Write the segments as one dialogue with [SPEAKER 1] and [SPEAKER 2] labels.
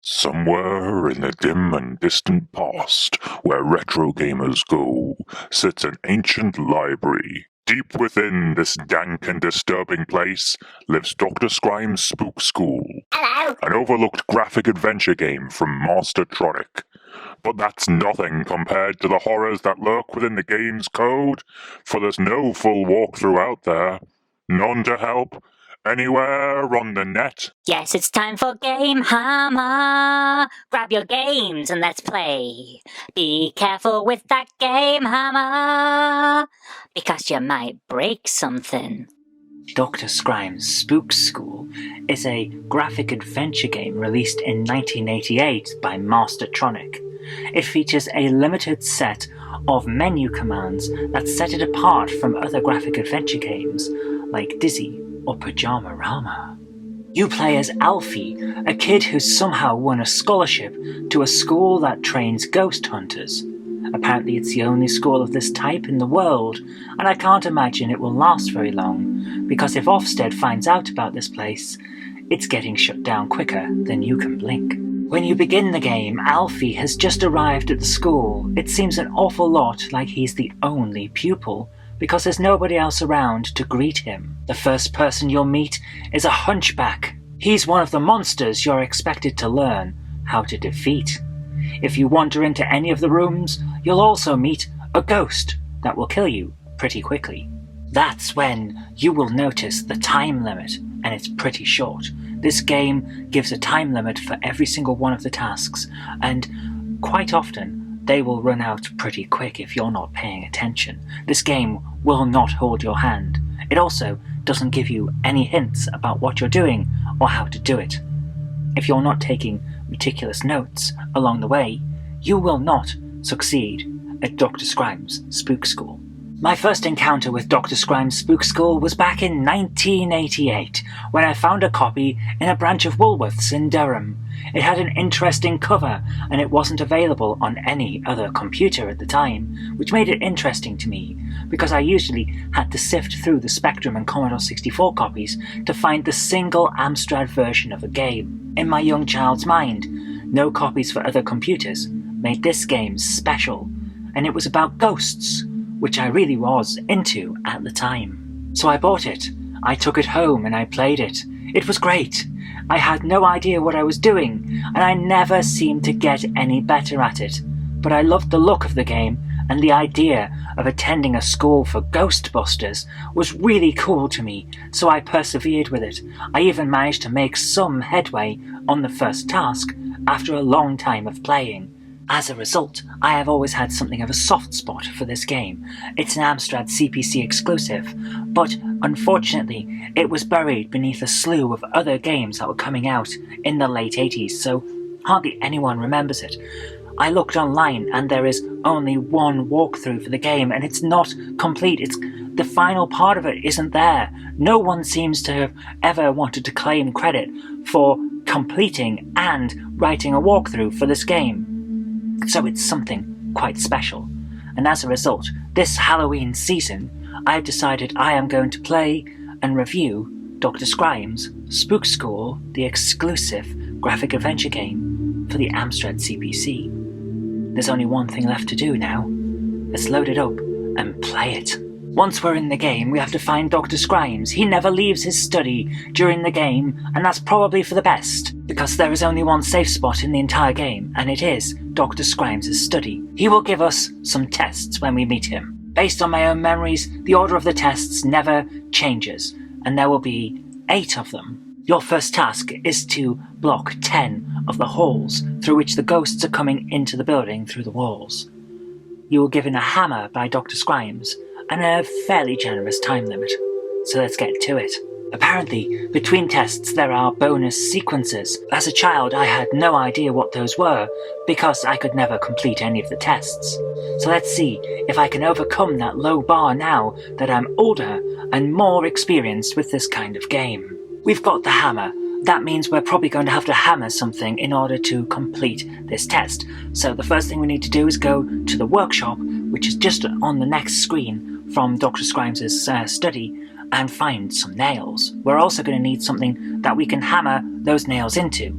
[SPEAKER 1] Somewhere in the dim and distant past, where retro gamers go, sits an ancient library. Deep within this dank and disturbing place lives Dr. Scrime's Spook School.
[SPEAKER 2] Hello!
[SPEAKER 1] An overlooked graphic adventure game from Mastertronic. But that's nothing compared to the horrors that lurk within the game's code, for there's no full walkthrough out there. None to help. Anywhere on the net.
[SPEAKER 2] Yes, it's time for GameHammer! Grab your games and let's play. Be careful with that GameHammer, because you might break something.
[SPEAKER 3] Dr. Scrime's Spook School is a graphic adventure game released in 1988 by Mastertronic. It features a limited set of menu commands that set it apart from other graphic adventure games like Dizzy or Pajama-Rama. You play as Alfie, a kid who's somehow won a scholarship to a school that trains ghost hunters. Apparently it's the only school of this type in the world, and I can't imagine it will last very long, because if Ofsted finds out about this place, it's getting shut down quicker than you can blink. When you begin the game, Alfie has just arrived at the school. It seems an awful lot like he's the only pupil, because there's nobody else around to greet him. The first person you'll meet is a hunchback. He's one of the monsters you're expected to learn how to defeat. If you wander into any of the rooms, you'll also meet a ghost that will kill you pretty quickly. That's when you will notice the time limit, and it's pretty short. This game gives a time limit for every single one of the tasks, and quite often they will run out pretty quick if you're not paying attention. This game will not hold your hand. It also doesn't give you any hints about what you're doing or how to do it. If you're not taking meticulous notes along the way, you will not succeed at Dr. Scrime's Spook School. My first encounter with Dr. Scrime's Spook School was back in 1988, when I found a copy in a branch of Woolworths in Durham. It had an interesting cover, and it wasn't available on any other computer at the time, which made it interesting to me, because I usually had to sift through the Spectrum and Commodore 64 copies to find the single Amstrad version of a game. In my young child's mind, no copies for other computers made this game special, and it was about ghosts, which I really was into at the time. So I bought it. I took it home and I played it. It was great. I had no idea what I was doing, and I never seemed to get any better at it. But I loved the look of the game, and the idea of attending a school for Ghostbusters was really cool to me, so I persevered with it. I even managed to make some headway on the first task after a long time of playing. As a result, I have always had something of a soft spot for this game. It's an Amstrad CPC exclusive, but unfortunately it was buried beneath a slew of other games that were coming out in the late 80s, so hardly anyone remembers it. I looked online and there is only one walkthrough for the game, and it's not complete. The final part of it isn't there. No one seems to have ever wanted to claim credit for completing and writing a walkthrough for this game. So it's something quite special. And as a result, this Halloween season, I've decided I am going to play and review Dr. Scrime's Spook School, the exclusive graphic adventure game for the Amstrad CPC. There's only one thing left to do now. Let's load it up and play it. Once we're in the game, we have to find Dr. Scrimes. He never leaves his study during the game, and that's probably for the best, because there is only one safe spot in the entire game, and it is Dr. Scrimes' study. He will give us some tests when we meet him. Based on my own memories, the order of the tests never changes, and there will be 8 of them. Your first task is to block 10 of the halls through which the ghosts are coming into the building through the walls. You were given a hammer by Dr. Scrimes, and a fairly generous time limit. So let's get to it. Apparently, between tests there are bonus sequences. As a child, I had no idea what those were, because I could never complete any of the tests. So let's see if I can overcome that low bar now that I'm older and more experienced with this kind of game. We've got the hammer. That means we're probably going to have to hammer something in order to complete this test. So the first thing we need to do is go to the workshop, which is just on the next screen from Dr. Scrimes' study, and find some nails. We're also going to need something that we can hammer those nails into.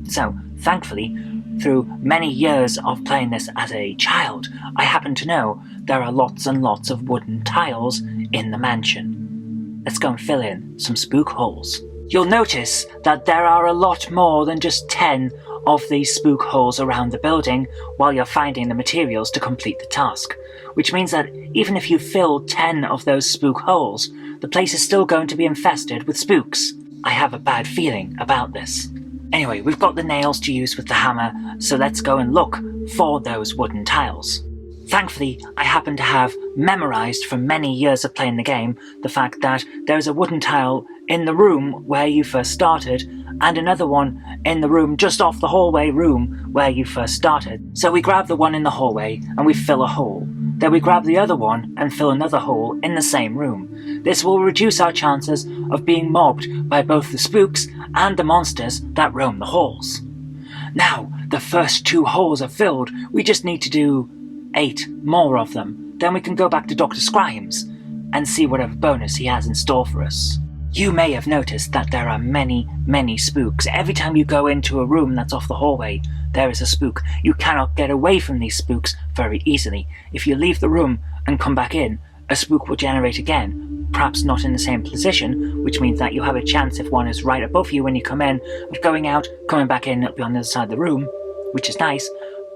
[SPEAKER 3] So, thankfully, through many years of playing this as a child, I happen to know there are lots and lots of wooden tiles in the mansion. Let's go and fill in some spook holes. You'll notice that there are a lot more than just 10 of these spook holes around the building while you're finding the materials to complete the task, which means that even if you fill 10 of those spook holes, the place is still going to be infested with spooks. I have a bad feeling about this. Anyway, we've got the nails to use with the hammer, so let's go and look for those wooden tiles. Thankfully, I happen to have memorized from many years of playing the game the fact that there is a wooden tile in the room where you first started, and another one in the room just off the hallway room where you first started. So we grab the one in the hallway and we fill a hole. Then we grab the other one and fill another hole in the same room. This will reduce our chances of being mobbed by both the spooks and the monsters that roam the halls. Now, the first 2 holes are filled. We just need to do 8 more of them. Then we can go back to Dr. Scrime's and see whatever bonus he has in store for us. You may have noticed that there are many, many spooks. Every time you go into a room that's off the hallway, there is a spook. You cannot get away from these spooks very easily. If you leave the room and come back in, a spook will generate again, perhaps not in the same position, which means that you have a chance if one is right above you when you come in, of going out, coming back in, it'll be on the other side of the room, which is nice,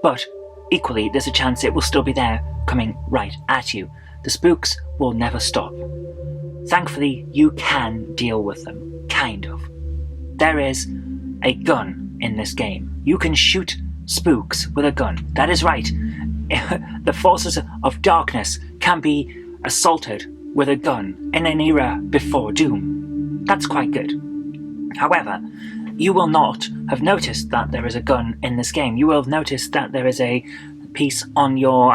[SPEAKER 3] but equally there's a chance it will still be there, coming right at you. The spooks will never stop. Thankfully, you can deal with them, kind of. There is a gun in this game. You can shoot spooks with a gun. That is right. The forces of darkness can be assaulted with a gun in an era before Doom. That's quite good. However, you will not have noticed that there is a gun in this game. You will have noticed that there is a piece on your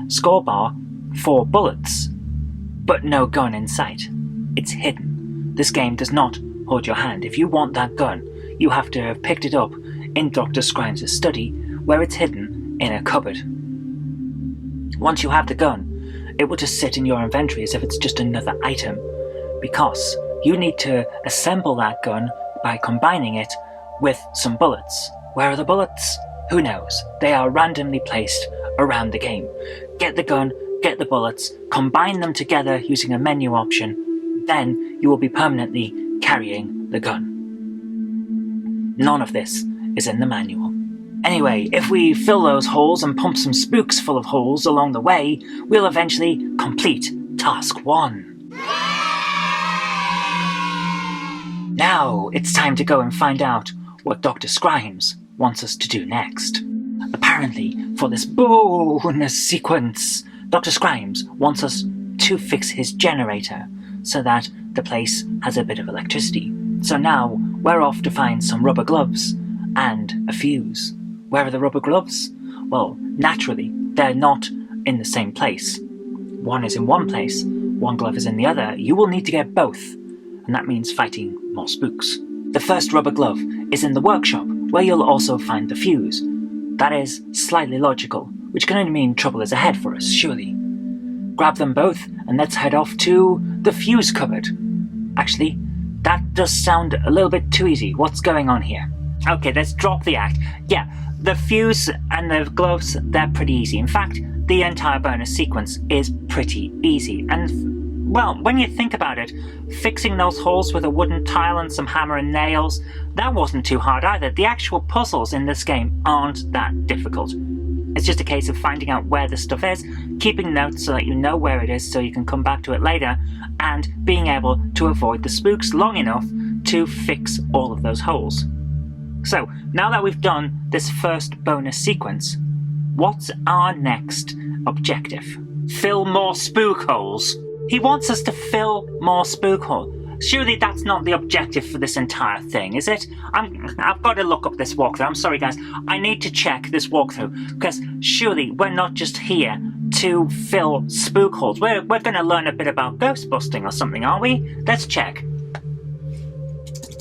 [SPEAKER 3] score bar for bullets, but no gun in sight. It's hidden. This game does not hold your hand. If you want that gun, you have to have picked it up in Dr. Scrime's study, where it's hidden in a cupboard. Once you have the gun, it will just sit in your inventory as if it's just another item, because you need to assemble that gun by combining it with some bullets. Where are the bullets? Who knows? They are randomly placed around the game. Get the gun, get the bullets, combine them together using a menu option, then you will be permanently carrying the gun. None of this is in the manual. Anyway, if we fill those holes and pump some spooks full of holes along the way, we'll eventually complete Task 1. Now, it's time to go and find out what Dr. Scrimes wants us to do next. Apparently, for this bonus sequence, Dr. Scrimes wants us to fix his generator so that the place has a bit of electricity. So now, we're off to find some rubber gloves and a fuse. Where are the rubber gloves? Well, naturally, they're not in the same place. One is in one place, one glove is in the other. You will need to get both, and that means fighting more spooks. The first rubber glove is in the workshop, where you'll also find the fuse. That is slightly logical, which can only mean trouble is ahead for us, surely. Grab them both, and let's head off to the fuse cupboard. Actually, that does sound a little bit too easy. What's going on here? Okay, let's drop the act. Yeah, the fuse and the gloves, they're pretty easy. In fact, the entire bonus sequence is pretty easy. And, well, when you think about it, fixing those holes with a wooden tile and some hammer and nails, that wasn't too hard either. The actual puzzles in this game aren't that difficult. It's just a case of finding out where the stuff is, keeping notes so that you know where it is so you can come back to it later, and being able to avoid the spooks long enough to fix all of those holes. So, now that we've done this first bonus sequence, what's our next objective? Fill more spook holes. He wants us to fill more spook holes. Surely that's not the objective for this entire thing, is it? I've got to look up this walkthrough. I'm sorry, guys. I need to check this walkthrough, because surely we're not just here to fill spook holes. We're going to learn a bit about ghost busting or something, aren't we? Let's check.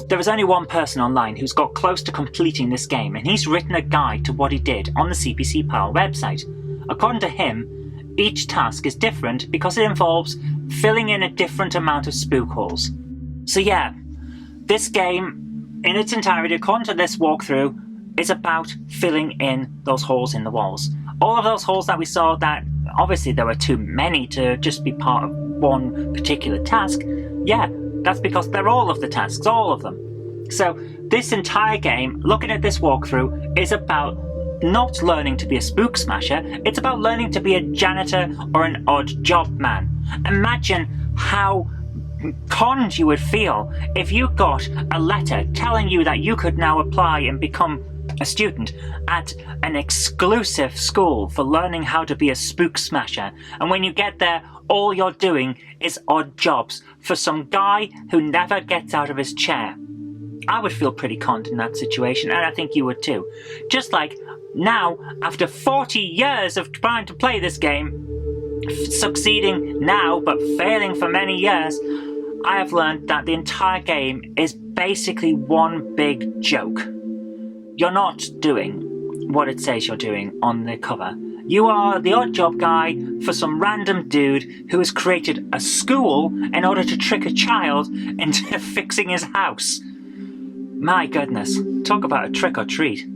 [SPEAKER 3] There is only one person online who's got close to completing this game, and he's written a guide to what he did on the CPC Pal website. According to him, each task is different because it involves filling in a different amount of spook holes. So yeah, this game, in its entirety, according to this walkthrough, is about filling in those holes in the walls. All of those holes that we saw, that obviously there were too many to just be part of one particular task, yeah, that's because they're all of the tasks, all of them. So this entire game, looking at this walkthrough, is about not learning to be a spook smasher, it's about learning to be a janitor or an odd job man. Imagine how conned you would feel if you got a letter telling you that you could now apply and become a student at an exclusive school for learning how to be a spook smasher, and when you get there all you're doing is odd jobs for some guy who never gets out of his chair. I would feel pretty conned in that situation, and I think you would too. Just like now, after 40 years of trying to play this game, succeeding now but failing for many years, I have learned that the entire game is basically one big joke. You're not doing what it says you're doing on the cover. You are the odd job guy for some random dude who has created a school in order to trick a child into fixing his house. My goodness, talk about a trick or treat.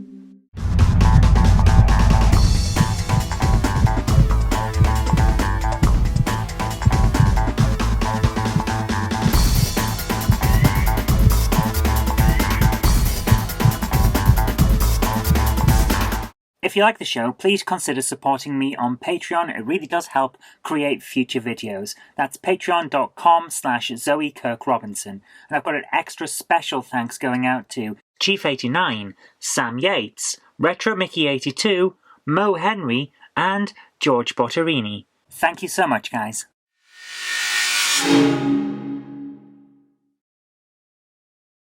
[SPEAKER 3] If you like the show, please consider supporting me on Patreon. It really does help create future videos. That's patreon.com/Zoe kirk-robinson. And I've got an extra special thanks going out to Chief89, Sam Yates, Retro Mickey82, Mo Henry, and George Botterini. Thank you so much, guys.